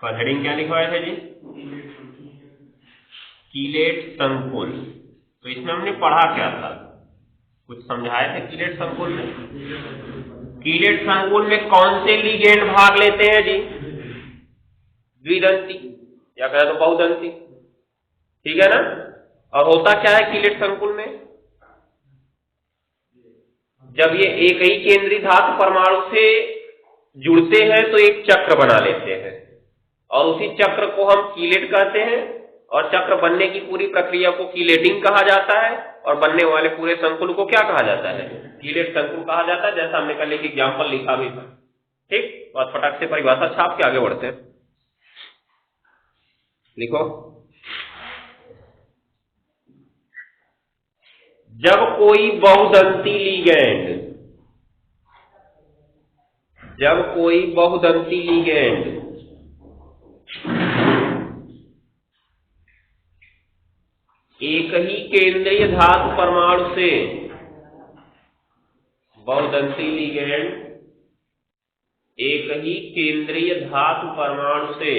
पर हेडिंग क्या लिखवाया था जी? कीलेट संकुल। तो इसमें हमने पढ़ा क्या था, कुछ समझाए थे कीलेट संकुल में? कीलेट संकुल में कौन से लिगेंड भाग लेते हैं जी? द्विदंती या कहें तो बहुदंती, ठीक है ना। और होता क्या है कीलेट संकुल में? जब ये एक ही केंद्रीय धातु परमाणु से जुड़ते हैं तो एक चक्र बना लेते हैं, और उसी चक्र को हम कीलेट कहते हैं। और चक्र बनने की पूरी प्रक्रिया को कीलेटिंग कहा जाता है, और बनने वाले पूरे संकुल को क्या कहा जाता है? कीलेट संकुल कहा जाता है। जैसा हमने कल एक एग्जाम्पल लिखा भी था, ठीक। और फटाक से परिभाषा छाप के आगे बढ़ते हैं। लिखो, जब कोई बहुदंती लिगेंड, जब कोई बहुदंती लिगेंड एक ही केंद्रीय धातु परमाणु से, बहुदंती लिगेंड एक ही केंद्रीय धातु परमाणु से,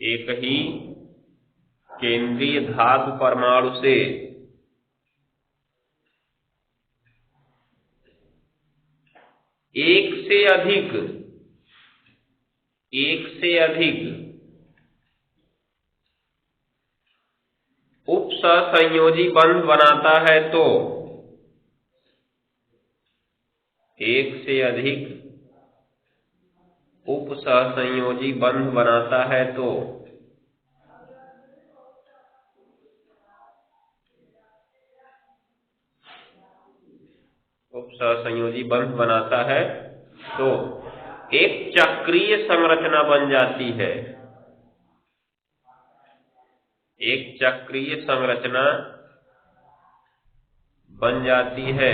एक ही केंद्रीय धातु परमाणु से एक से अधिक उपसहसंयोजी बंध बनाता है तो, एक से अधिक उपसहसंयोजी बंध बनाता है तो उपसहसंयोजी बंध बनाता है तो एक चक्रीय संरचना बन जाती है, एक चक्रीय संरचना बन जाती है।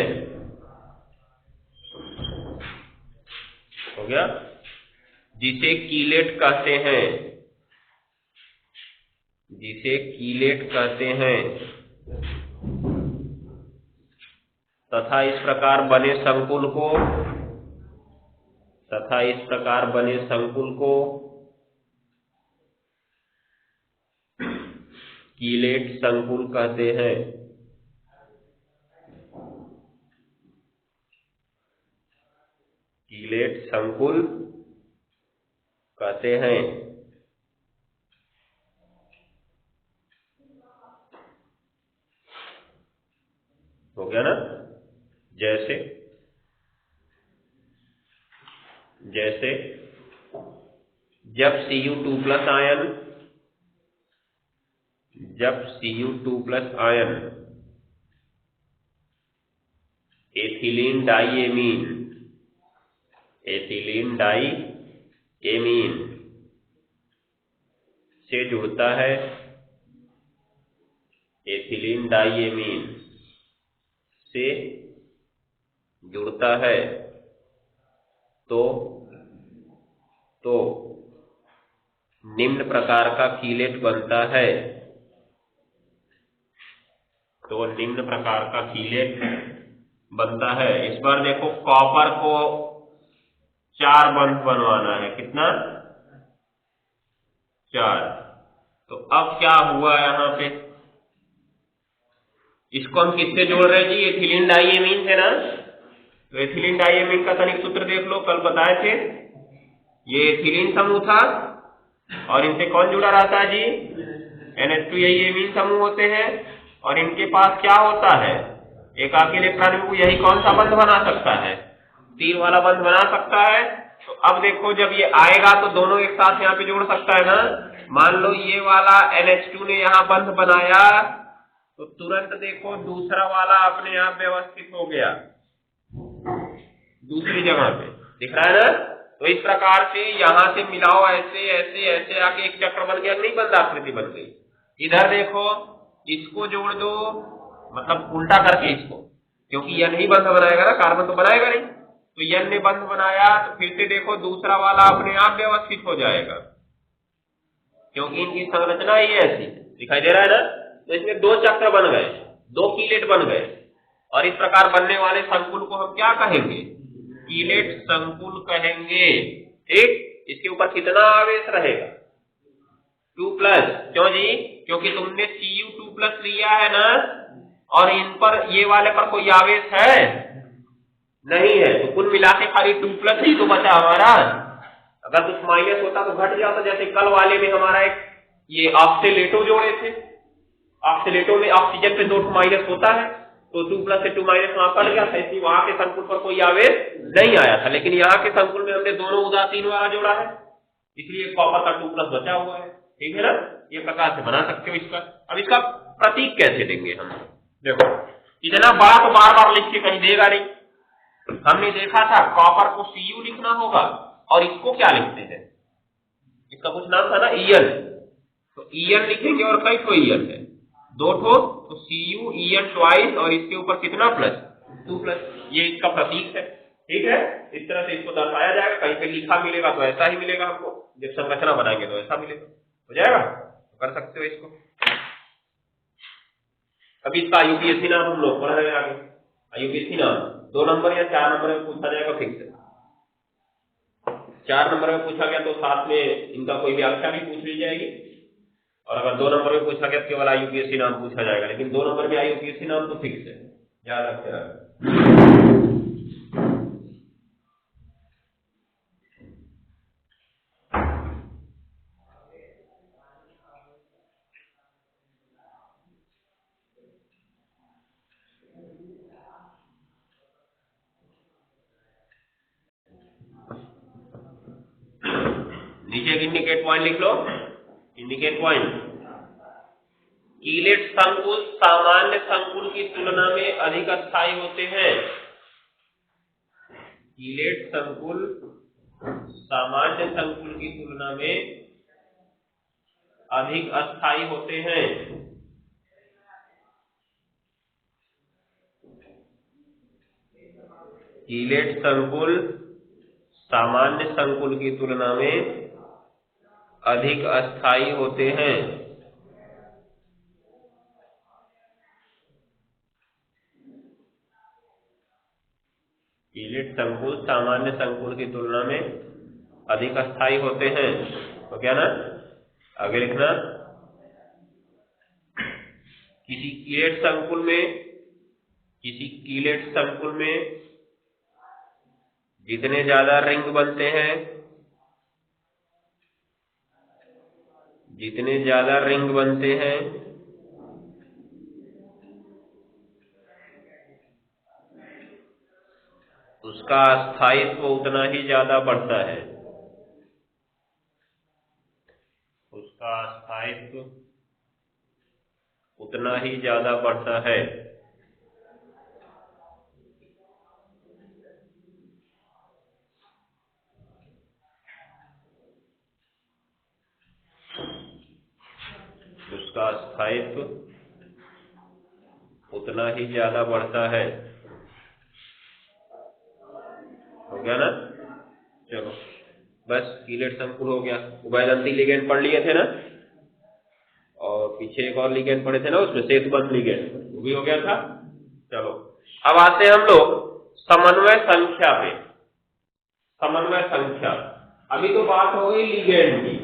हो गया, जिसे कीलेट कहते हैं, जिसे कीलेट कहते हैं। तथा इस प्रकार बने संकुल को, तथा इस प्रकार बने संकुल को कीलेट संकुल कहते हैं। कीलेट संकुल कहते हैं। हो गया ना। जैसे जैसे जब Cu2+ आयन, जब Cu2+ ion ethylene diamine, ethylene diamine से जुड़ता है, एथिलीन डाइएमीन से जुड़ता है तो निम्न प्रकार का कीलेट बनता है, तो निम्न प्रकार का कीलेट बनता है। इस बार देखो, कॉपर को 4 बंध बनवाना है, कितना? 4। तो अब क्या हुआ यहाँ पे, इसको हम किससे जोड़ रहे हैं जी? एथिलीन डाइएमीन से ना। तो एथिलीन डाइएमीन का तनिक सूत्र देख लो, कल बताए थे। ये एथिलीन समूह था, और इनसे कौन जुड़ा रहता है जी? NH2, यही एमीन समूह होते हैं। और इनके पास क्या होता है? एक अकेले इलेक्ट्रॉन को यही कौन सा बंध बना सकता है? तीर वाला बंध बना सकता है। तो अब देखो, जब ये आएगा तो दोनों एक साथ यहाँ पे जोड़ सकता है ना। मान लो ये वाला NH2 ने यहाँ बंध बनाया, तो तुरंत देखो दूसरा वाला अपने आप व्यवस्थित हो गया दूसरी जगह पे, दिख रहा है ना। तो इस प्रकार से यहां से मिलाओ, ऐसे ऐसे ऐसे आके एक चक्र बन गया, नहीं बंद आकृति बन गई। इधर देखो, इसको जोड़ दो, मतलब उल्टा करके इसको, क्योंकि यह नहीं बंध बनाएगा ना, कार्बन तो बनाएगा नहीं। तो यन ने बंध बनाया, तो फिर से देखो दूसरा वाला अपने आप व्यवस्थित हो जाएगा, क्योंकि इनकी संरचना ही ऐसी दिखाई दे रहा है ना। तो इसमें 2 चक्र बन गए, 2 कीलेट बन गए, और इस प्रकार बनने वाले संकुल को हम क्या कहेंगे? कीलेट संकुल कहेंगे। ठीक, इसके ऊपर कितना आवेश रहेगा? 2+। क्यों जी? क्योंकि तुमने Cu2+ लिया है ना, और इन पर ये वाले पर कोई आवेश है नहीं है, तो कुल मिला के खाली 2+ ही तो बचा हमारा। अगर कुछ माइनस होता तो घट जाता। जैसे कल वाले में हमारा एक ये ऑक्सीलेटो जोड़े थे, ऑक्सीलेटो में ऑक्सीजन पे 2 माइनस होता है, तो 2+ से 2 माइनस वहां कट गया था, इसलिए वहां के संकुल पर कोई आवेश नहीं आया था। लेकिन यहाँ के संकुल में हमने दोनों उदासीन वाला जोड़ा है, इसलिए कॉपर का 2+ बचा हुआ है। ठीक है ना, ये प्रकार से बना सकते हो इसका। अब इसका प्रतीक कैसे देंगे हम? देखो, इतना बड़ा तो बार बार लिख के कहीं देगा नहीं। हमने देखा था कॉपर को Cu लिखना होगा, और इसको क्या लिखते हैं? इसका कुछ नाम था ना, ईएन। तो ईएन लिखेंगे, और कई ठो ईएन है, 2 ठो, तो Cu ईएन ट्वाइस, और इसके ऊपर कितना प्लस? 2+। ये इसका प्रतीक है। ठीक है, इस तरह से इसको दर्शाया जाएगा। कहीं पे लिखा मिलेगा तो ऐसा ही मिलेगा हमको, जब संरचना बनाएंगे तो ऐसा मिलेगा, हो जाएगा। तो कर सकते हो इसको। अभी इसका यूपीएससी नाम हम लोग पढ़ रहे हैं आगे। यूपीएससी नाम 2 नंबर या 4 नंबर में पूछा जाएगा फिक्स है। 4 नंबर में पूछा गया तो साथ में इनका कोई व्याख्या भी पूछ ली जाएगी, और अगर 2 नंबर में पूछा गया तो केवल यूपीएससी नाम पूछा जाएगा। लेकिन 2 नंबर में यूपीएससी नाम तो फिक्स है, याद रखते रहे। नीचे इंडिकेट पॉइंट लिख लो। इंडिकेट पॉइंट, कीलेट संकुल सामान्य संकुल की तुलना में अधिक अस्थायी होते हैं। कीलेट संकुल सामान्य संकुल की तुलना में अधिक अस्थायी होते हैं। कीलेट संकुल सामान्य संकुल की तुलना में अधिक अस्थायी होते हैं। कीलेट संकुल सामान्य संकुल की तुलना में अधिक अस्थायी होते हैं। तो क्या ना, आगे लिखना, किसी कीलेट संकुल में जितने ज्यादा रिंग बनते हैं, जितने ज्यादा रिंग बनते हैं, उसका स्थायित्व उतना ही ज्यादा बढ़ता है। उसका स्थायित्व उतना ही ज्यादा बढ़ता है। उसका स्थायित्व उतना ही ज्यादा बढ़ता है। हो गया ना? चलो बस, कीलेट संकुल हो गया। उभयदंती लिगेंड पढ़ लिए थे ना, और पीछे एक और लिगेंड पढ़े थे ना, उसमें सेतुबंध लिगेंड, वो भी हो गया था। चलो अब आते हैं हम लोग समन्वय संख्या पे। समन्वय संख्या, अभी तो बात हो गई लिगेंड की।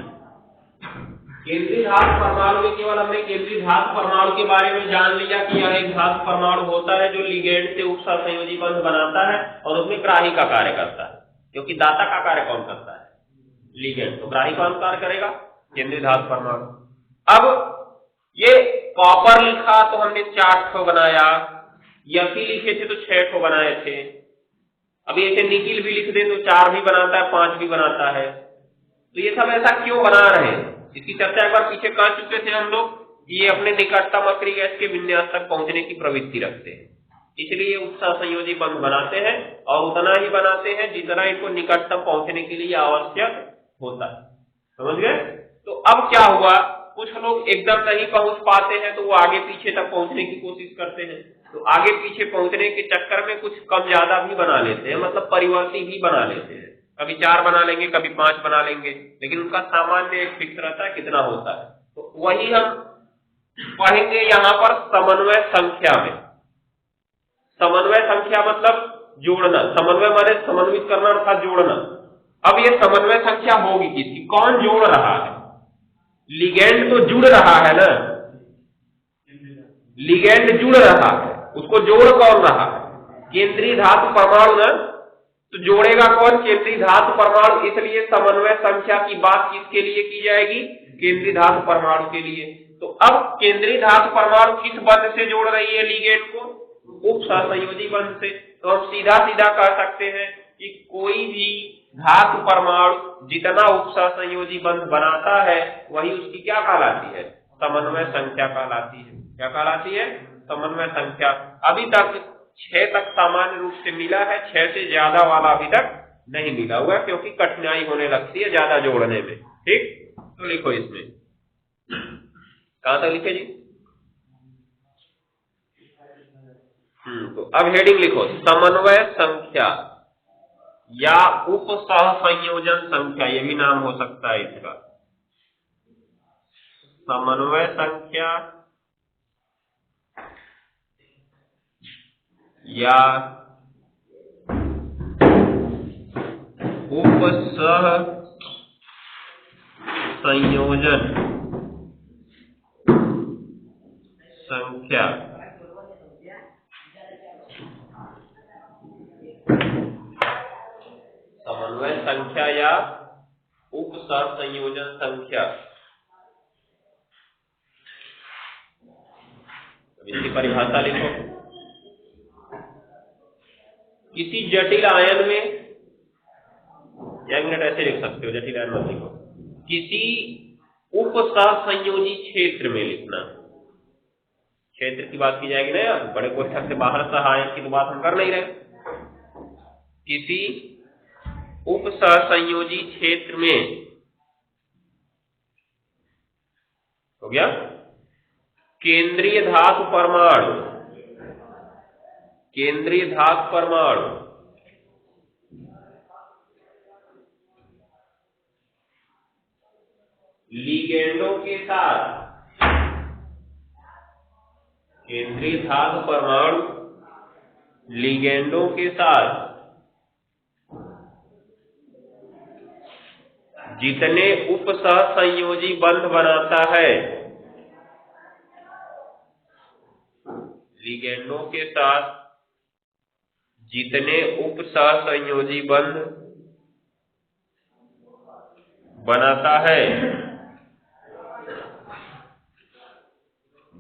केंद्रीय धातु परमाणु में केवल हमने केंद्रीय धातु परमाणु के बारे में जान लिया कि यह एक धातु परमाणु होता है जो लिगेंड से उपसहसंयोजी बंध बनाता है और उसमें ग्राही का कार्य करता है। क्योंकि दाता का कार्य कौन करता है? लिगेंड। तो ग्राही कौन कार्य करेगा? केंद्रीय धातु परमाणु। अब ये कॉपर लिखा तो हमने 4 ठो बनाया, Fe लिखे थे तो 6 ठो बनाए थे। अभी ऐसे निकिल भी लिख दें तो 4 भी बनाता है, 5 भी बनाता है। तो ये सब ऐसा क्यों बना रहे हैं, इसकी चर्चा एक बार पीछे कर चुके थे हम लोग। ये अपने निकटतम अक्रिय गैस के विन्यास तक पहुंचने की प्रवृत्ति रखते हैं, इसलिए उत्सहसंयोजी बंध बनाते हैं, और उतना ही बनाते हैं जितना इनको निकटतम पहुंचने के लिए आवश्यक होता है। समझ गए? तो अब क्या हुआ, कुछ लोग एकदम नहीं पहुंच पाते हैं तो वो आगे पीछे तक पहुंचने की कोशिश करते हैं। तो आगे पीछे पहुंचने के चक्कर में कुछ कम ज्यादा भी बना लेते हैं, मतलब परिवर्ती भी बना लेते हैं। कभी 4 बना लेंगे, कभी 5 बना लेंगे, लेकिन उनका सामान्य एक फिक्स रहता है कितना होता है। तो वही हम पढ़ेंगे यहाँ पर समन्वय संख्या में। समन्वय संख्या मतलब जोड़ना, समन्वय माने समन्वित करना अर्थात जोड़ना। अब ये समन्वय संख्या होगी किसकी, कौन जोड़ रहा है, लिगेंड तो जुड़ रहा है ना, लिगेंड जुड़ रहा है, उसको जोड़ कौन रहा है, केंद्रीय धातु परमाणु ना, तो जोड़ेगा कौन, केंद्रीय धातु परमाणु, इसलिए समन्वय संख्या की बात किसके लिए की जाएगी, केंद्रीय धातु परमाणु के लिए। तो अब केंद्रीय धातु परमाणु किस बंध से जोड़ रही है लिगेंड को, उप सहसंयोजी बंध से। तो हम सीधा सीधा कह सकते हैं कि कोई भी धातु परमाणु जितना उप सहसंयोजी बंध बनाता है वही उसकी क्या कहलाती है, समन्वय संख्या कहलाती है। क्या कहलाती है, समन्वय संख्या। अभी तक 6 तक सामान्य रूप से मिला है, 6 से ज्यादा वाला अभी तक नहीं मिला हुआ है, क्योंकि कठिनाई होने लगती है ज्यादा जोड़ने में। ठीक, तो लिखो इसमें, कहां तक लिखे जी, तो अब हेडिंग लिखो, समन्वय संख्या या उप सहसंयोजन संख्या, ये भी नाम हो सकता है इसका, समन्वय संख्या या उप सहसंयोजन संख्या। समन्वय संख्या या उप सहसंयोजन संख्या, इसकी परिभाषा लिखो। किसी जटिल आयन में, या एक मिनट ऐसे लिख सकते हो, जटिल आयन मत लिखो, किसी उप सहसंयोजी क्षेत्र में लिखना। क्षेत्र की बात की जाएगी ना यार, बड़े कोष्ठक से बाहर सहायक की तो बात हम कर नहीं रहे। किसी उप सहसंयोजी क्षेत्र में, हो गया, केंद्रीय धातु परमाणु, केंद्रीय धातु परमाणु लिगेंडों के साथ, केंद्रीय धातु परमाणु लिगेंडों के साथ जितने उप सहसंयोजी बंध बनाता है, लिगेंडों के साथ जितने उप सहसंयोजी बंध बनाता है,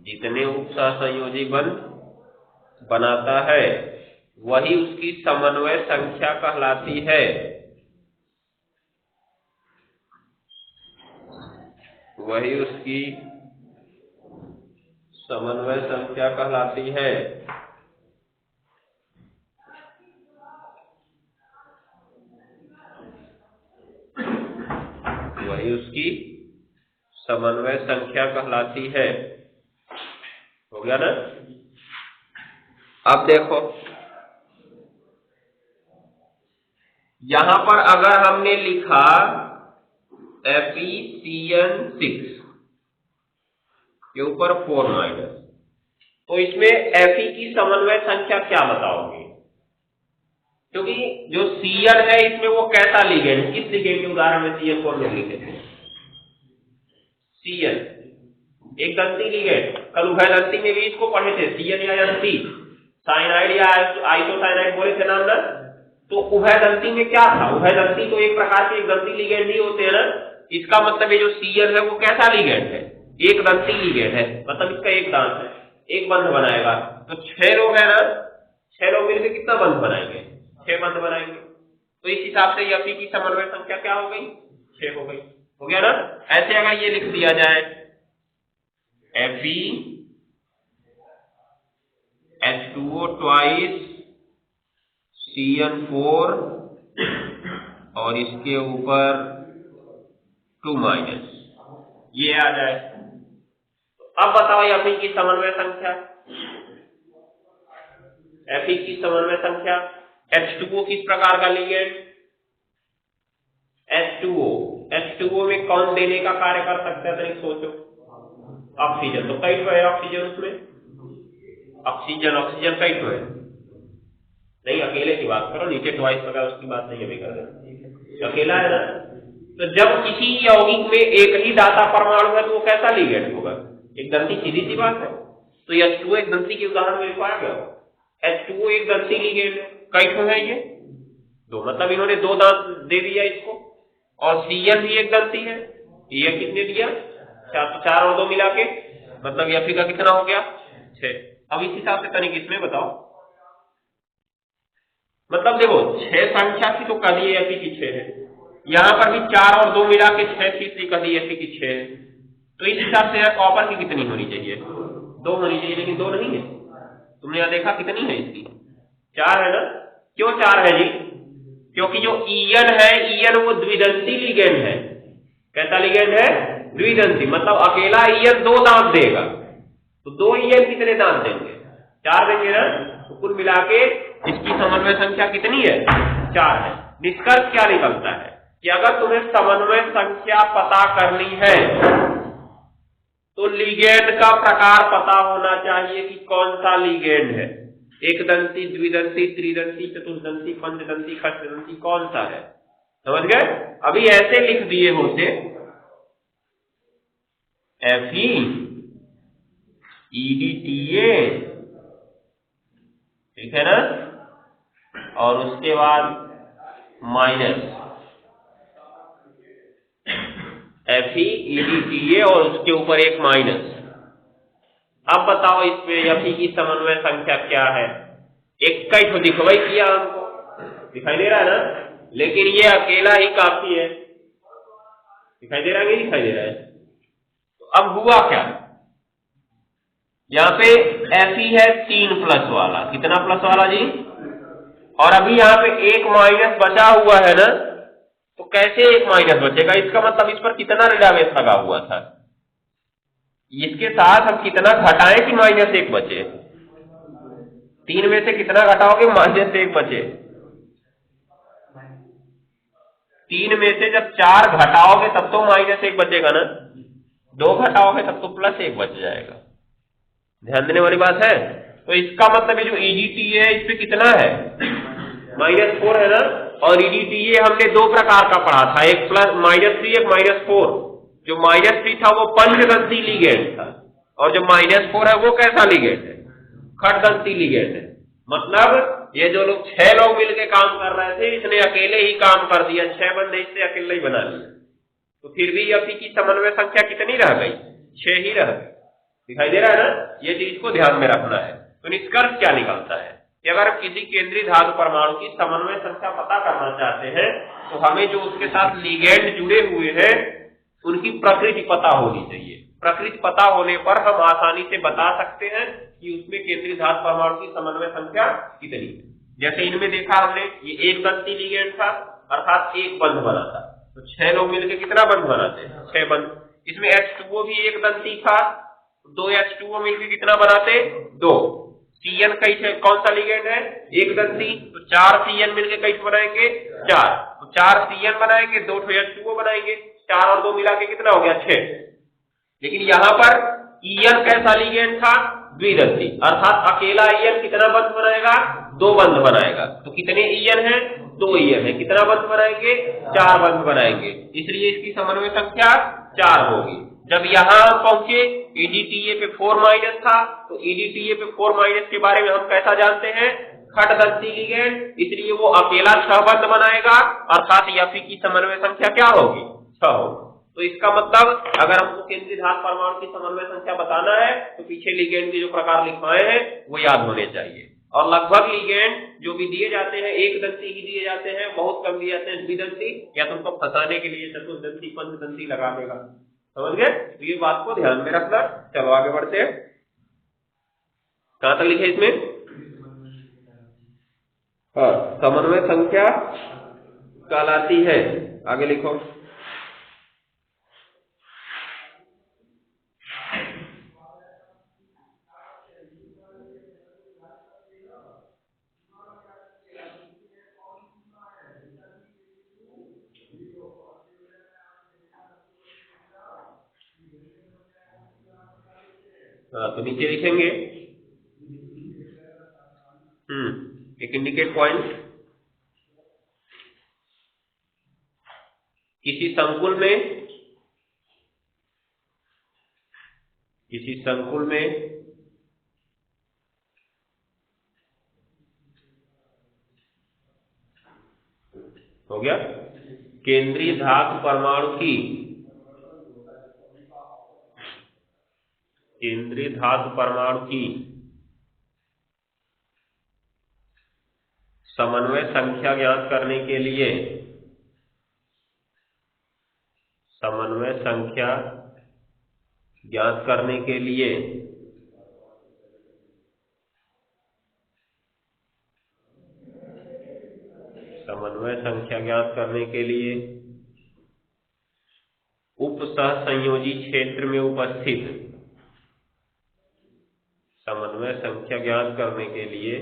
जितने उप सहसंयोजी बंध बनाता है वही उसकी समन्वय संख्या कहलाती है। वही उसकी समन्वय संख्या कहलाती है। वही उसकी समन्वय संख्या कहलाती है। हो गया ना। अब देखो यहां पर अगर हमने लिखा FeCN6 के ऊपर 4-, तो इसमें Fe की समन्वय संख्या क्या बताओगे? क्योंकि जो Cn है इसमें वो कैसा लिगेंड, किस लिगेंड के उदाहरण में Cn को हमने लिखे थे? Cn एक दंती लिगेंड, कल उभयदंती में भी इसको पढ़े थे, Cn या दंती, साइनाइड या आइसोसाइनाइड बोले थे नाम ना। तो उभयदंती में क्या था? उभयदंती तो एक प्रकार के एक दंती लिगेंड ही होते हैं ना। इसका मतलब ये जो Cn है वो कैसा लिगेंड है? एक दंती लिगेंड है, मतलब इसका एक दांत है, एक बंध बनाएगा। तो 6 लोग है ना, 6 लोग मिलकर कितना बंध बनाएंगे? 6 बंध बनाएंगे। तो इस हिसाब से Fe की समन्वय संख्या क्या हो गई? 6 हो गई। हो गया ना। ऐसे अगर ये लिख दिया जाए Fe H2O twice Cn4 और इसके ऊपर 2-, ये आ जाए। अब बताओ Fe की समन्वय संख्या। Fe की समन्वय संख्या, H2O किस प्रकार का लिगेंड? H2O में कौन देने का कार्य कर सकता है? तनिक सोचो। ऑक्सीजन, तो कई तो है ऑक्सीजन, उसमें ऑक्सीजन कई तो है। नहीं, अकेले की बात करो, नीचे ट्वाइस लगा उसकी बात नहीं अभी कर रहे, अकेला है ना। तो जब किसी यौगिक में एक ही दाता परमाणु है तो वो कैसा लिगेंड होगा? एक दंती, सीधी सी बात है। तो H2O एक दंती के उदाहरण में लिखवाया गया। H2O एक दंती लिगेंड है, कई ठो है ये? दो, मतलब इन्होंने दो दांत दे दिया इसको। और Cl भी एक दंती है, ये कितने दिया? 4 और 2 मिला के, मतलब Fe का कितना हो गया? 6। अब इस हिसाब से तनिक इसमें बताओ, मतलब देखो 6 संख्या थी तो कदी Fe की 6 है, यहां पर भी 4 और 2 मिला के 6 थी तो कदी Fe की 6 है। तो इस हिसाब से यहाँ कॉपर की कितनी होनी चाहिए? 2 होनी चाहिए, लेकिन 2 नहीं है। तुमने यहां देखा कितनी है इसकी? 4 है ना। क्यों 4 है जी? क्योंकि जो ईएन है, ईएन वो द्विदंती लिगेंड है। कैसा लिगेंड है? द्विदंती, मतलब अकेला ईएन 2 दांत देगा। तो 2 ईएन कितने दांत देंगे? 4 देंगे ना। तो कुल मिला के इसकी समन्वय संख्या कितनी है? 4 है। निष्कर्ष क्या निकलता है कि अगर तुम्हें समन्वय संख्या पता करनी है तो लिगेंड का प्रकार पता होना चाहिए कि कौन सा लिगेंड है। एक दंती, द्विदंती, त्रिदंती, चतुर्दंती, पंचदंती, षष्ठदंती, कौन सा है? समझ गए? अभी ऐसे लिख दिए होते Fe, EDTA, ठीक है ना, और उसके बाद माइनस Fe, EDTA और उसके ऊपर एक माइनस। अब बताओ इसमें Fe की समन्वय संख्या क्या है? एक ही तो दिखवाई किया हमको, दिखाई दे रहा है ना, लेकिन ये अकेला ही काफी है। दिखाई दे रहा है कि दिखाई दे रहा है? तो अब हुआ क्या, यहाँ पे Fe है 3 प्लस वाला, कितना प्लस वाला जी? और अभी यहाँ पे एक माइनस बचा हुआ है ना, तो कैसे एक माइनस बचेगा? इसका मतलब इस पर कितना ऋणावेश लगा हुआ था, इसके साथ हम कितना घटाएं कि -1 बचे? 3 में से कितना घटाओगे? -1 बचे। 3 में से जब 4 घटाओगे तब तो -1 बचेगा ना, 2 घटाओगे तब तो +1 बच जाएगा। ध्यान देने वाली बात है। तो इसका मतलब ये जो EDTA है इस पे कितना है? -4 है ना। और EDTA हमने 2 प्रकार का पढ़ा था, एक -3, एक -4। जो -3 था वो पंचदंती लिगेंड था, और जो -4 है वो कैसा लिगेंड है? खटदंती लिगेंड है। मतलब ये जो लोग 6 लोग मिलकर काम कर रहे थे, इसने अकेले ही काम कर दिया, 6 बंदे इससे अकेले ही बना लिया। तो फिर भी Fe की समन्वय संख्या कितनी रह गई? 6 ही रह गई। दिखाई दे रहा है ना? ये चीज को ध्यान में रखना है। तो निष्कर्ष क्या निकलता है कि अगर हम किसी केंद्रीय धातु परमाणु की समन्वय संख्या पता करना चाहते हैं तो हमें जो उसके साथ लिगेंड जुड़े हुए हैं उनकी प्रकृति पता होनी चाहिए। प्रकृति पता होने पर हम आसानी से बता सकते हैं कि उसमें केंद्रीय धातु परमाणु की समन्वय संख्या कितनी है। जैसे इनमें देखा हमने, ये एक दंती लिगेंड था, अर्थात एक बंध बना था। तो 6 लोग मिलकर कितना बंध बनाते हैं? 6 बंध। इसमें H2O भी एक दंती था, 2 H2O मिलकर कितना बनाते? 2। Cn कैसे, कौन सा लिगेंड है? एक दंती, तो 4 Cn मिलकर कैसे बनाएंगे? 4। तो 4 Cn बनाएंगे, 2 H2O बनाएंगे, 4 और 2 मिला के कितना हो गया? 6। लेकिन यहां पर En कैसा लिगेंड था? द्विदंती, अर्थात अकेला En कितना बंध बनाएगा? 2 बंध बनाएगा। तो कितने En है? 2 En है। कितना बंध बनाएंगे? 4 बंध बनाएंगे, इसलिए इसकी समन्वय संख्या 4 होगी। जब यहां पहुंचे EDTA पे 4- था, तो EDTA पे 4- के बारे में हम कैसा जानते हैं? खटदंती लिगेंड, इसलिए वो अकेला 6 बंध बनाएगा, अर्थात Fe की समन्वय संख्या क्या होगी? 6 होगी। तो इसका मतलब अगर हमको केंद्रीय धातु परमाणु की समन्वय संख्या बताना है तो पीछे लिगेंड के जो प्रकार लिखवाए हैं वो याद होने चाहिए। और लगभग लिगेंड जो भी दिए जाते हैं एक दंती ही दिए जाते हैं, बहुत कम दिए जाते हैं द्विदंती, या तुमको फंसाने के लिए चतुर्दंती, पंचदंती लगा देगा। समझ गए? तो ये बात को ध्यान में रखना। चलो आगे बढ़ते हैं। कहां तक लिखे इसमें? हाँ, समन्वय संख्या कहलाती है। आगे लिखो। तो नीचे लिखेंगे एक इंडिकेट पॉइंट। किसी संकुल में हो गया केंद्रीय धातु परमाणु की समन्वय संख्या ज्ञात करने के लिए समन्वय संख्या ज्ञात करने के लिए उपसहसंयोजी क्षेत्र में उपस्थित समन्वय संख्या ज्ञात करने के लिए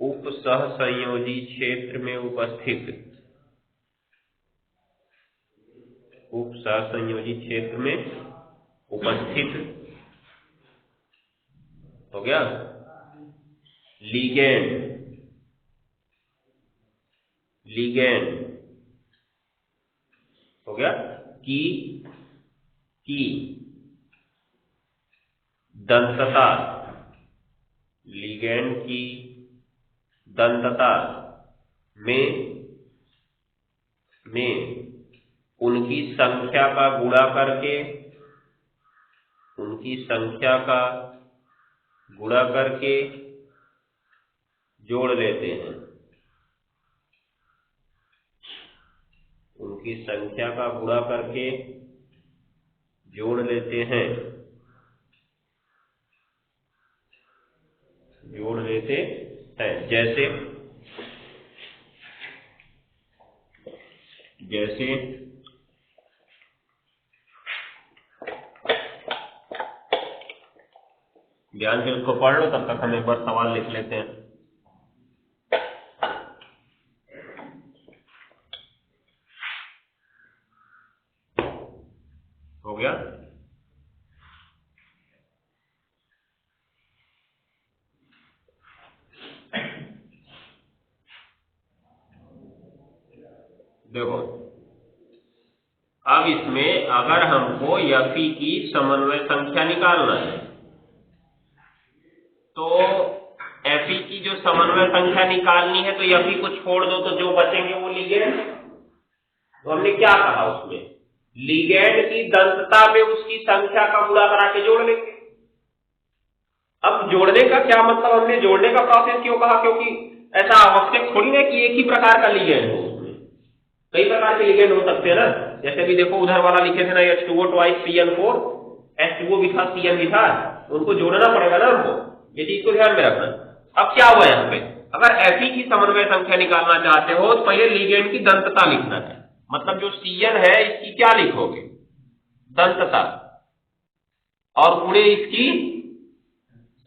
उपसहसंयोजी क्षेत्र में उपस्थित हो गया लीगेंड हो गया की दंतता, लीगेंड की दंतता में उनकी संख्या का गुणा करके जोड़ लेते हैं। उनकी संख्या का गुणा करके जोड़ लेते हैं। जैसे ध्यान से उसको पढ़ लो, तब तक हम एक बार सवाल लिख लेते हैं। हो गया देखो, अब इसमें अगर हमको Fe की समन्वय संख्या निकालना है तो Fe की जो समन्वय संख्या निकालनी है तो Fe को छोड़ दो तो जो बचेंगे वो लीगेंड। तो हमने क्या कहा उसमें, लीगेंड की दंतता में उसकी संख्या का गुणा करा के जोड़ लेंगे। अब जोड़ने का क्या मतलब, हमने जोड़ने का प्रोसेस क्यों कहा, क्योंकि ऐसा आवश्यक थोड़ी ना कि एक ही प्रकार का लीगेंड हो, उसमें कई प्रकार के लीगेंड हो सकते हैं ना। जैसे भी देखो उधर वाला लिखे थे ना H2O twice CN4, H2O भी था CN भी था, उनको जोड़ना पड़ेगा ना हमको, ये चीज को ध्यान में रखना। अब क्या हुआ यहाँ पे, अगर Fe की समन्वय संख्या निकालना चाहते हो तो पहले लीगेंड की दंतता लिखना है। मतलब जो CN है इसकी क्या लिखोगे, दंतता, और पूरे इसकी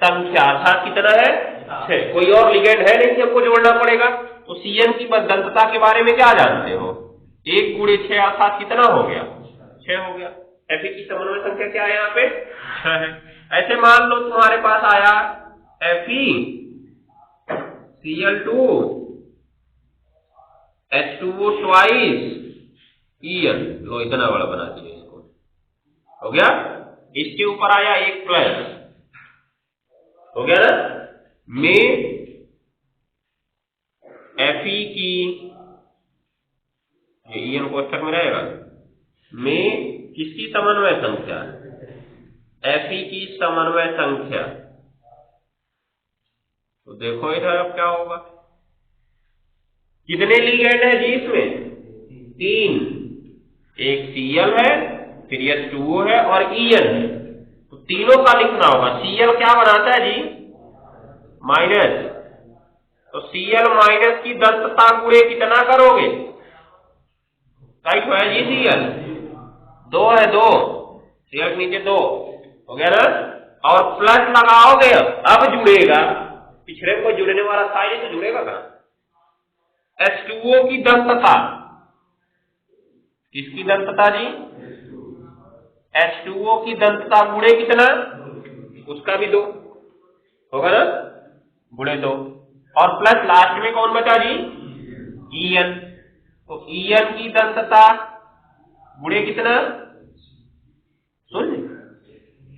संख्या अर्थात कितना है 6। कोई और लीगेंड है नहीं, हमको जोड़ना पड़ेगा। तो CN की दंतता के बारे में क्या जानते हो, 1 गुणे 6 अर्थात कितना हो गया 6 हो गया। Fe की समन्वय संख्या क्या है यहाँ पे 6 है। ऐसे मान लो तुम्हारे पास आया Fe Cl2 H2O twice En, लो इतना बड़ा बना दिया इसको, हो गया। इसके ऊपर आया एक प्लस, हो गया ना, में Fe की, ये En कोष्ठक में रहेगा, में किसकी समन्वय संख्या, Fe की समन्वय संख्या। तो देखो इधर अब क्या होगा, कितने लीगेंड है जी इसमें 3, एक Cl है, फिर H2O है और En है, तो तीनों का लिखना होगा। Cl क्या बनाता है जी माइनस, तो Cl माइनस की दंतता गुणे कितना करोगे, राइट है जी Cl 2 है, 2 Cl के नीचे 2 हो गया ना, और प्लस लगाओगे अब जुड़ेगा, पिछले को जुड़ने वाला था ये तो जुड़ेगा कहां। H2O की दंतता, किसकी दंतता जी H2O की दंतता गुणे कितना, उसका भी 2 होगा ना, गुणे 2 और प्लस लास्ट में कौन बचा जी, En। तो En की दंतता गुणे कितना, शून्य,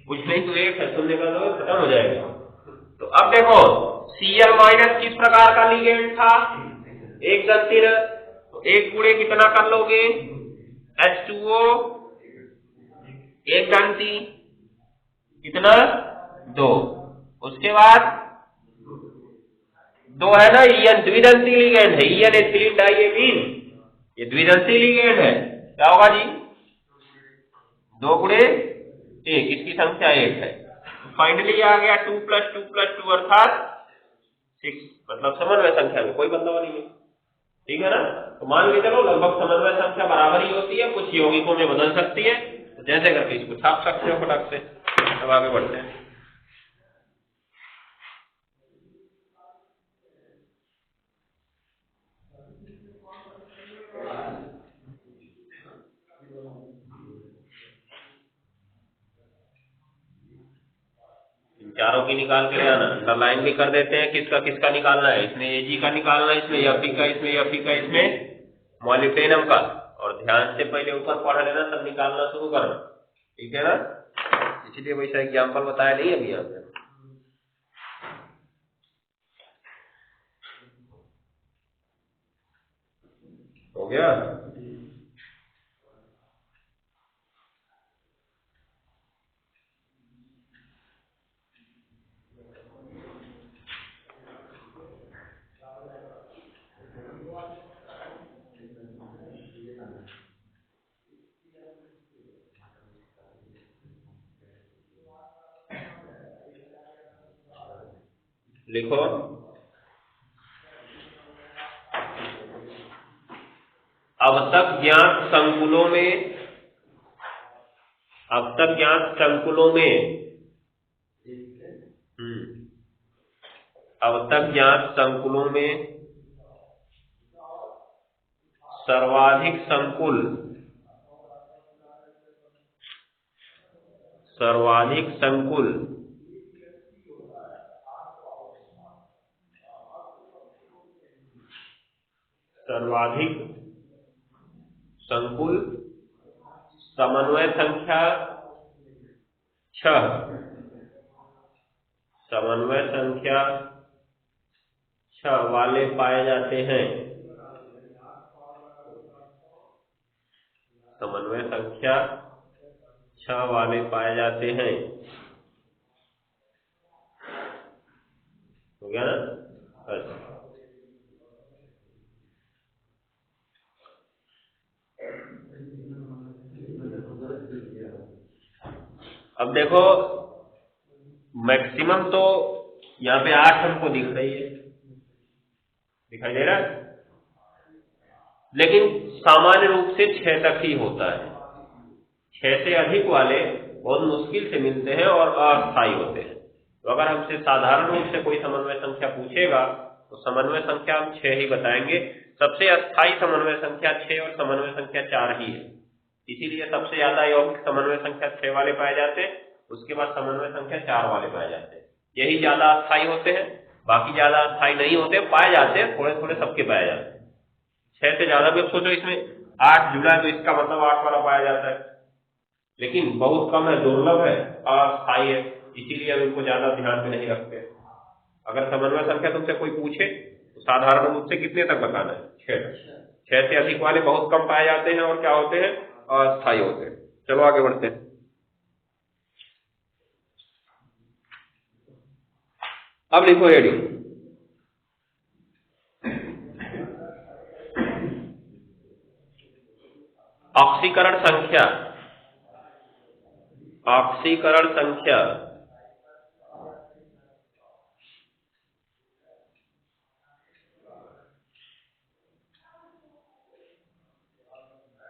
कुछ नहीं तो 1 है, शून्य का तो खत्म हो जाएगा। तो अब देखो Cl माइनस किस प्रकार का लिगेंड था, एक दंती, तो एक गुणे कितना कर लोगे, H2O, एक दंती कितना, 2। उसके बाद 2 है ना, En द्विदंती लिगेंड है, En एथिलीन डाइएमीन, ये द्विदंती लिगेंड है, क्या होगा जी, 2 गुणे 1, इसकी संख्या 1 है। फाइनली आ गया 2 + 2 + 2 अर्थात 6, मतलब समन्वय संख्या में कोई बदलाव नहीं है, ठीक है ना। तो मान के चलो लगभग समन्वय संख्या बराबर ही होती है, कुछ यौगिकों में बदल सकती है, तो जैसे करके इसको छाप सकते हो फटाक से। अब आगे बढ़ते हैं। इन चारों की निकाल के ले आना, अंडरलाइन भी कर देते हैं किसका किसका निकालना है, इसमें Ag का निकालना है, इसमें Fe का, इसमें Fe का, इसमें मॉलिब्डेनम का, और ध्यान से पहले ऊपर पढ़ लेना, सब निकालना शुरू करना, ठीक है ना। इसलिए वैसा एग्जाम्पल बताया नहीं अभी यहाँ पे। हो गया, लिखो अब तक ज्ञात संकुलों में, अब तक ज्ञात संकुलों में, अब तक ज्ञात संकुलों में सर्वाधिक संकुल, सर्वाधिक संकुल सर्वाधिक संकुल समन्वय संख्या 6, समन्वय संख्या 6 वाले पाए जाते हैं, समन्वय संख्या 6 वाले पाए जाते हैं, हो गया ना। अच्छा, अब देखो मैक्सिमम तो यहाँ पे 8 हमको दिख रही है, दिखाई दे रहा है, लेकिन सामान्य रूप से 6 तक ही होता है। 6 से अधिक वाले बहुत मुश्किल से मिलते हैं और अस्थायी होते हैं। तो अगर हमसे साधारण रूप से कोई समन्वय संख्या पूछेगा तो समन्वय संख्या हम 6 ही बताएंगे। सबसे अस्थायी समन्वय संख्या 6 और समन्वय संख्या 4 ही है, इसीलिए सबसे ज्यादा यौगिक समन्वय संख्या 6 वाले पाए जाते हैं, उसके बाद समन्वय संख्या 4 वाले पाए जाते हैं, यही ज्यादा अस्थायी होते हैं। बाकी ज्यादा अस्थायी नहीं होते, पाए जाते हैं थोड़े थोड़े, सबके पाए जाते हैं। 6 से ज्यादा भी सोचो, इसमें 8 जुड़ा है तो इसका मतलब 8 वाला पाया जाता है, लेकिन बहुत कम है, दुर्लभ है, अस्थायी है, इसीलिए हम इनको ज्यादा ध्यान में नहीं रखते। अगर समन्वय संख्या तुमसे कोई पूछे तो साधारण रूप से कितने तक बताना है, 6। 6 से अधिक वाले बहुत कम पाए जाते हैं और क्या होते हैं, अस्थायी होते हैं। चलो आगे बढ़ते हैं। अब लिखो हेडिंग, ऑक्सीकरण संख्या, ऑक्सीकरण संख्या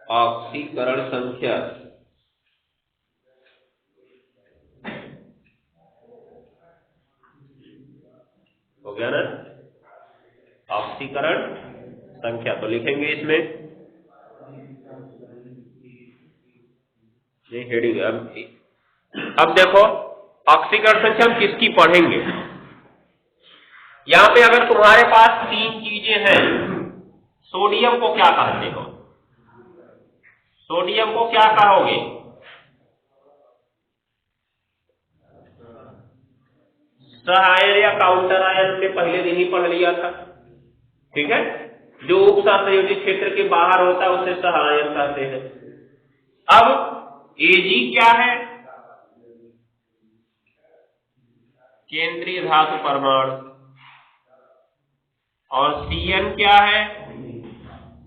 ऑक्सीकरण संख्या हो गया ना, ऑक्सीकरण संख्या तो लिखेंगे इसमें, ये हेडिंग है। अब देखो ऑक्सीकरण संख्या हम किसकी पढ़ेंगे, यहाँ पे अगर तुम्हारे पास तीन चीजें हैं, सोडियम को क्या कहते हो? सोडियम को क्या कहोगे? सहायन या काउंटर आयन हमने पहले दिन ही पढ़ लिया था, ठीक है। जो उप सहसंयोजी क्षेत्र के बाहर होता है उसे सहायन कहते हैं। अब एजी क्या है? केंद्रीय धातु परमाणु। और सीएन क्या है?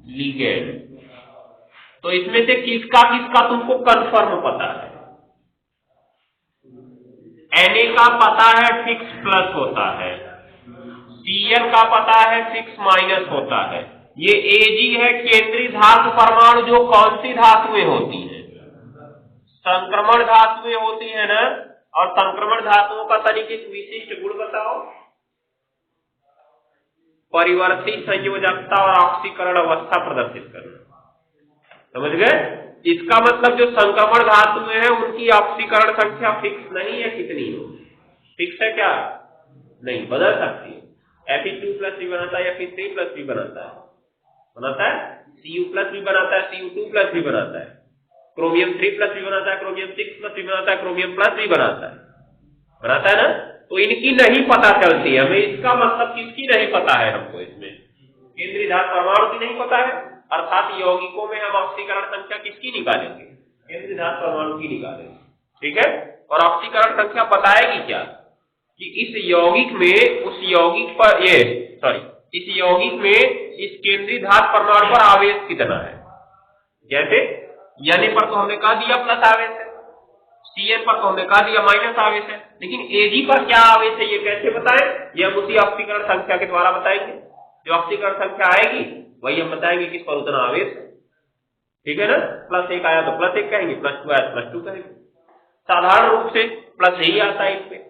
लिगेंड। तो इसमें से किसका किसका तुमको कंफर्म पता है? Na का पता है फिक्स प्लस होता है, Cn का पता है फिक्स माइनस होता है। ये Ag है केंद्रीय धातु परमाणु, जो कौन सी धातुएं होती हैं? संक्रमण धातुएं होती है ना। और संक्रमण धातुओं का तनिक एक विशिष्ट गुण बताओ। परिवर्ती संयोजकता और ऑक्सीकरण अवस्था प्रदर्शित करना। समझ गए? इसका मतलब जो संक्रमण धातुएं हैं उनकी ऑक्सीकरण संख्या फिक्स नहीं है। कितनी हो? फिक्स है क्या? नहीं, बदल सकती है। Fe2+ भी बनाता है, Fe3+ भी बनाता है, Cu+ भी बनाता है, Cu2+ भी बनाता है, क्रोमियम 3+ भी बनाता है, क्रोमियम 6+ भी बनाता है, क्रोमियम प्लस भी बनाता है ना। तो इनकी नहीं पता चलती है हमें। इसका मतलब किसकी नहीं पता है हमको? इसमें केंद्रीय धातु परमाणु की नहीं पता है, अर्थात यौगिकों में हम ऑक्सीकरण संख्या किसकी निकालेंगे? केंद्रीय धातु परमाणु की निकालेंगे, ठीक है। और ऑक्सीकरण संख्या बताएगी क्या? कि इस यौगिक में उस यौगिक पर इस यौगिक में इस केंद्रीय धातु परमाणु पर आवेश कितना है। जैसे Na पर तो हमने कह दिया प्लस आवेश है, Cn पर तो हमने कह दिया माइनस आवेश है, लेकिन Ag पर क्या आवेश है ये कैसे बताएं? ये हम उसी ऑक्सीकरण संख्या के द्वारा बताएंगे। जो ऑक्सीकरण संख्या आएगी वही हम बताएंगे किस पर उतना आवेश है, ठीक है ना। +1 आया तो +1 कहेंगे, +2 आया तो +2 कहेंगे। साधारण रूप से प्लस ही आता है इसमें,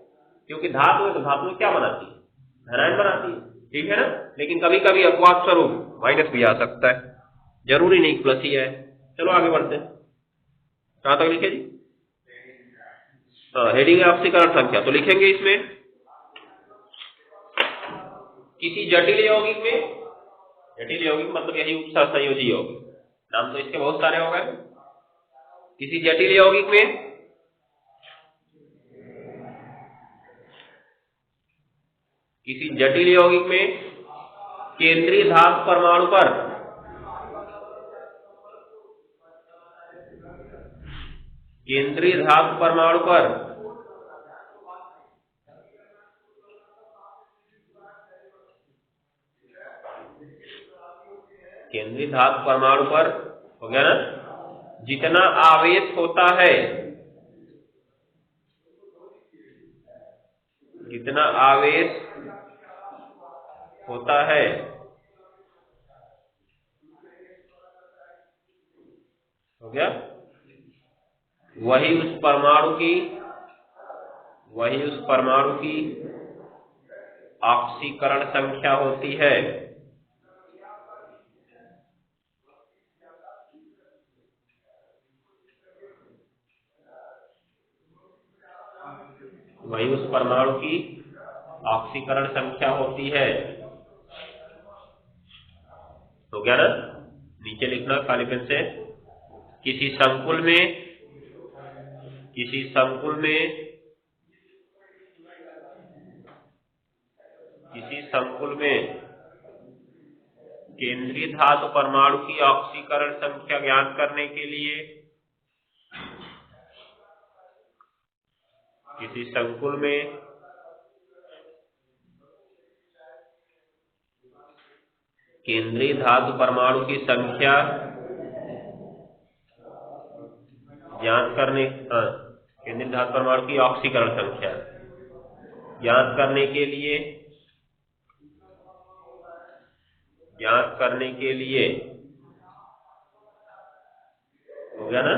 क्योंकि धातु है तो धातु में क्या बनाती है? धनायन बनाती है, ठीक है ना। लेकिन कभी कभी अपवाद स्वरूप माइनस भी आ सकता है, जरूरी नहीं प्लस ही है। चलो आगे बढ़ते हैं। कहां तक लिखे जी? हेडिंग है ऑक्सीकरण संख्या, तो लिखेंगे इसमें किसी जटिल यौगिक में, जटिल यौगिक मतलब यही उपसहसंयोजी यौगिक, नाम तो इसके बहुत सारे हो गए। किसी जटिल यौगिक में केंद्रीय धातु परमाणु पर केंद्रीय धातु परमाणु पर हो गया ना, जितना आवेश होता है, हो गया, वही उस परमाणु की ऑक्सीकरण संख्या होती है। वही उस परमाणु की ऑक्सीकरण संख्या होती है। हो गया ना। नीचे लिखना काली पेन से, किसी संकुल में केंद्रीय धातु परमाणु की ऑक्सीकरण संख्या ज्ञात करने के लिए केंद्रीय धातु परमाणु की संख्या केंद्रीय धातु परमाणु की ऑक्सीकरण संख्या ज्ञात करने के लिए हो गया ना।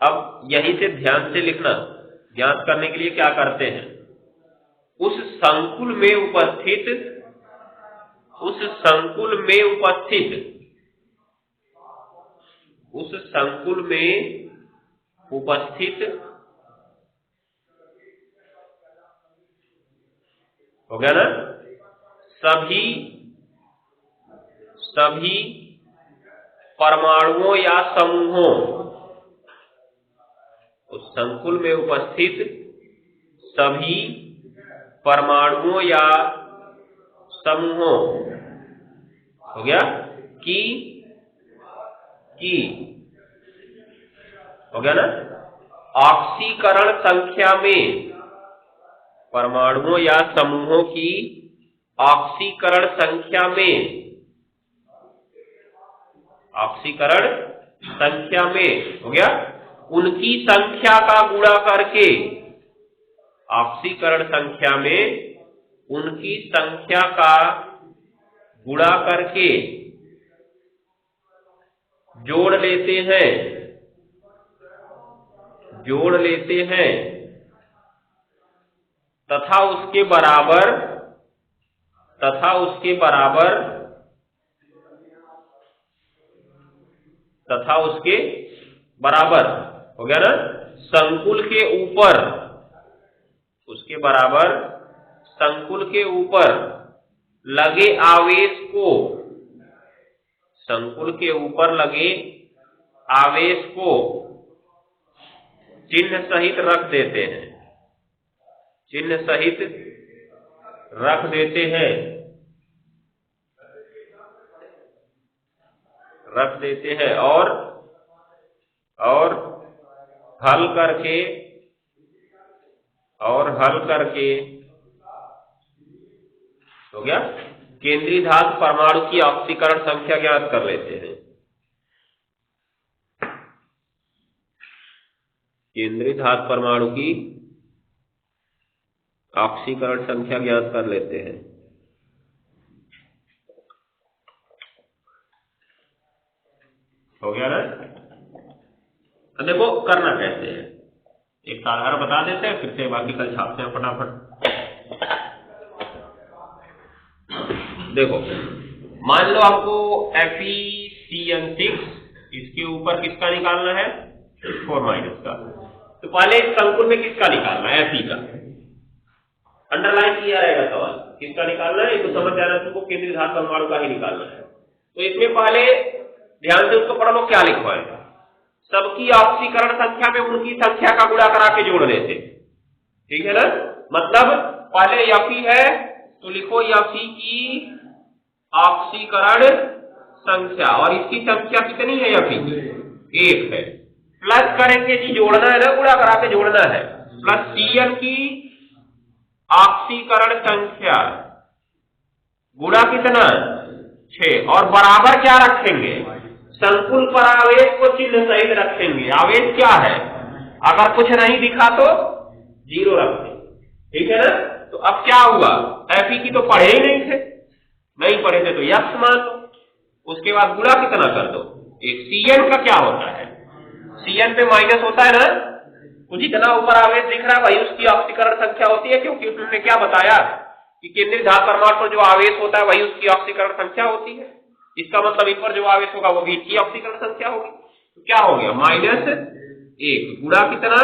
अब यहीं से ध्यान से लिखना, ज्ञात करने के लिए क्या करते हैं? उस संकुल में उपस्थित हो गया ना। सभी परमाणुओं या समूहों, उस संकुल में उपस्थित सभी परमाणुओं या समूहों, हो गया, की हो गया ना, ऑक्सीकरण संख्या में, परमाणुओं या समूहों की ऑक्सीकरण संख्या में, ऑक्सीकरण संख्या में, हो गया, उनकी संख्या का गुणा करके, ऑक्सीकरण संख्या में उनकी संख्या का गुणा करके जोड़ लेते हैं तथा उसके बराबर, हो गया ना, संकुल के ऊपर, उसके बराबर संकुल के ऊपर लगे आवेश को, संकुल के ऊपर लगे आवेश को चिन्ह सहित रख देते हैं, चिन्ह सहित रख देते हैं और हल करके हो गया, केंद्रीय धातु परमाणु की ऑक्सीकरण संख्या ज्ञात कर लेते हैं। केंद्रीय धातु परमाणु की ऑक्सीकरण संख्या ज्ञात कर लेते हैं। हो गया ना। तो देखो करना कैसे है, एक साधारण बता देते हैं, फिर से बाकी कल छापते हैं फटाफट। देखो मान लो आपको FeCN6, इसके ऊपर किसका निकालना है, 4- का। तो पहले इस संकुल में किसका निकालना है, Fe का। अंडरलाइन किया रहेगा सवाल, किसका निकालना है, तो समझ जाना तुमको केंद्रीय धातु परमाणु का ही निकालना है। तो इसमें पहले ध्यान से उसको पढ़ लो क्या लिखा है, सबकी ऑक्सीकरण संख्या में उनकी संख्या का गुणा करा के जोड़ देते, ठीक है ना। मतलब पहले Fe है तो लिखो Fe की ऑक्सीकरण संख्या, और इसकी संख्या कितनी है Fe की, 1 है। प्लस करेंगे जी, जोड़ना है ना, गुणा करा के जोड़ना है, प्लस Cn की ऑक्सीकरण संख्या गुणा कितना, 6, और बराबर क्या रखेंगे, संकुल पर आवेश को चिन्ह सहित रखेंगे। आवेश क्या है, अगर कुछ नहीं दिखा तो 0 रखते, ठीक है ना। तो अब क्या हुआ, Fe की तो पढ़े ही नहीं पढ़े थे तो यक्स मान लो, उसके बाद गुणा कितना कर दो, एक Cn का क्या होता है, Cn पे माइनस होता है ना, तो जितना ऊपर आवेश दिख रहा है वही उसकी ऑक्सीकरण संख्या होती है, क्योंकि उसने क्या बताया कि केंद्रीय धातु परमाणु पर जो आवेश होता है वही उसकी ऑक्सीकरण संख्या होती है। इसका मतलब इन पर जो आवेश होगा वो भी इसकी ऑक्सीकरण संख्या होगी। तो क्या हो गया, -1 गुणा कितना,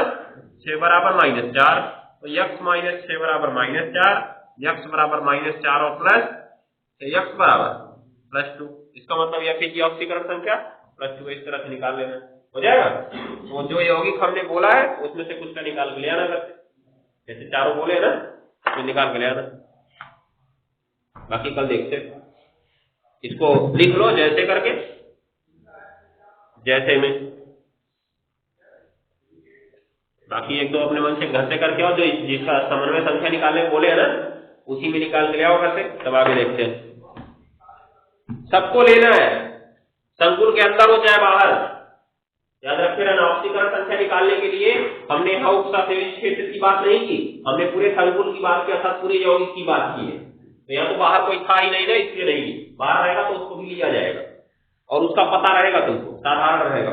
6 बराबर -4, तो x - 6 बराबर -4, x बराबर -4 और प्लस x बराबर +2। इसका मतलब Fe की ऑक्सीकरण संख्या +2, इस तरह से निकाल लेना, हो जाएगा। तो जो यौगिक हमने बोला है उसमें से कुछ का निकाल के ले आना करते, जैसे चारों बोले ना तो निकाल के ले आना, बाकी कल देखते। इसको लिख लो जैसे करके, जैसे में, बाकी एक दो अपने मन से घर से करके आओ, जो जिसका समन्वय संख्या निकालने बोले है ना उसी में निकाल के ले आओ घर से, तब आगे देखते हैं। सबको लेना है, संकुल के अंदर हो चाहे बाहर, याद रखे रहना। ऑक्सीकरण संख्या निकालने के लिए हमने क्षेत्र की बात नहीं की, हमने पूरे संकुल की बात की, अर्थात पूरे यौगिक की बात की है। तो यहाँ तो बाहर कोई था ही नहीं ना, इसलिए नहीं, बाहर रहेगा तो उसको भी लिया जाएगा और उसका पता रहेगा तुमको, साधारण रहेगा।